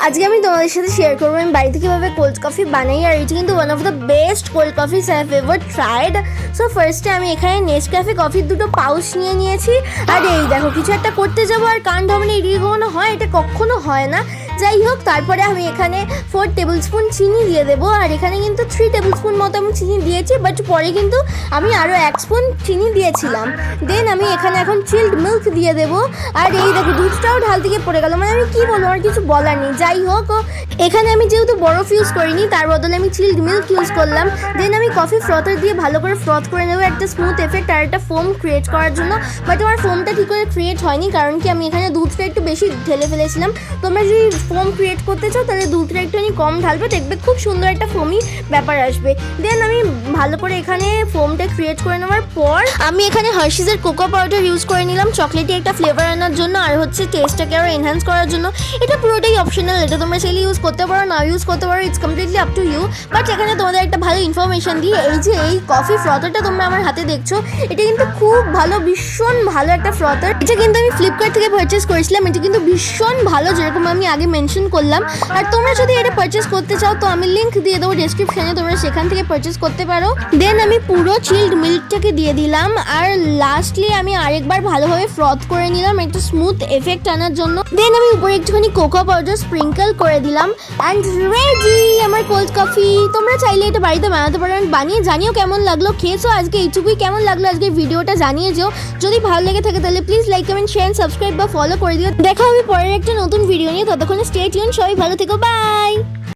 আজকে আমি তোমাদের সাথে শেয়ার করবো আমি বাড়িতে কীভাবে কোল্ড কফি বানাই। আর এটি কিন্তু one of the best cold coffees I have ever tried. So ফার্স্টে আমি এখানে নেসক্যাফে কফির দুটো পাউচ নিয়ে নিয়েছি। আর এই দেখো কিছু একটা করতে যাবো আর কান ধমনে এড়িয়ে কোনো হয়, এটা কখনো হয় না। যাই হোক, তারপরে আমি এখানে 4 টেবিল স্পুন চিনি দিয়ে দেবো। আর এখানে কিন্তু 3 টেবিল স্পুন মতো আমি চিনি দিয়েছি, বাট পরে কিন্তু আমি আরও 1 স্পুন চিনি দিয়েছিলাম। দেন আমি এখানে এখন চিল্ড মিল্ক দিয়ে দেবো। আর এই দেখো দুধটাও ঢাল থেকে পড়ে গেল, মানে আমি কী বলবো, আমার কিছু বলার নেই। যাই হোক, এখানে আমি যেহেতু বরফ ইউজ করিনি, তার বদলে আমি চিল্ড মিল্ক ইউজ করলাম। দেন আমি কফি ফ্রথার দিয়ে ভালো করে ফ্রথ করে নেবো একটা স্মুথ এফেক্ট আর একটা ফোম ক্রিয়েট করার জন্য। বাট আমার ফোমটা ঠিক করে ক্রিয়েট হয়নি, কারণ কি আমি এখানে দুধটা একটু বেশি ঢেলে ফেলেছিলাম। তোমরা যদি ফোম ক্রিয়েট করতে চাও তাহলে দুধটা একটুখানি কম ঢালবে, দেখবে খুব সুন্দর একটা ফোমি ব্যাপার আসবে। দেন আমি ভালো করে এখানে ফোমটা ক্রিয়েট করে নেওয়ার পর আমি এখানে হার্শিজের কোকো পাউডার ইউজ করে নিলাম চকলেটে একটা ফ্লেভার আনার জন্য, আর হচ্ছে টেস্টটাকে আরও এনহ্যান্স করার জন্য। এটা পুরোটাই অপশনাল, এটা তোমরা চাইলে ইউজ করতে পারো, না ইউজ করতে পারো, it's completely up to you. But এখানে তোমাদের একটা ভালো ইনফরমেশন দিই, এই যে এই কফি ফ্রথারটা তোমরা আমার হাতে দেখছো, এটা কিন্তু খুব ভালো, ভীষণ ভালো একটা ফ্রথার। এটা কিন্তু আমি ফ্লিপকার্ট থেকে পারচেস করেছিলাম। এটা কিন্তু ভীষণ ভালো, যেরকম আমি আগে মেনশন করলাম। আর তোমরা যদি এটা পারচেস করতে চাও তো আমি লিঙ্ক দিয়ে দেবো ডেসক্রিপশনে, তোমরা সেখান থেকে পারচেস করতে পারো। দেন আমি পুরো চিল্ড মিল্কটাকে দিয়ে দিলাম। আর লাস্টলি আমি আরেকবার ভালোভাবে ফ্রথ করে নিলাম একটা স্মুথ এফেক্ট আনার জন্য। দেন আমি উপরে একটুখানি কোকো পাউডার স্প্রিঙ্কল করে দিলাম। অ্যান্ড রেডি আমার কোল্ড কফি। তোমরা চাইলে এটা বাড়িতে বানাতে পারো, বানিয়ে জানিও কেমন লাগলো। খেয়েছো আজকে এইটুকুই, কেমন লাগলো আজকে ভিডিওটা জানিয়ে যেও। যদি ভালো লেগে থাকে তাহলে please like, comment, share, subscribe বা ফলো করে দিও। দেখা হবে পরের একটা নতুন ভিডিও নিয়ে, ততক্ষণে স্টে টিউন, সবাই ভালো থেকো, বাই।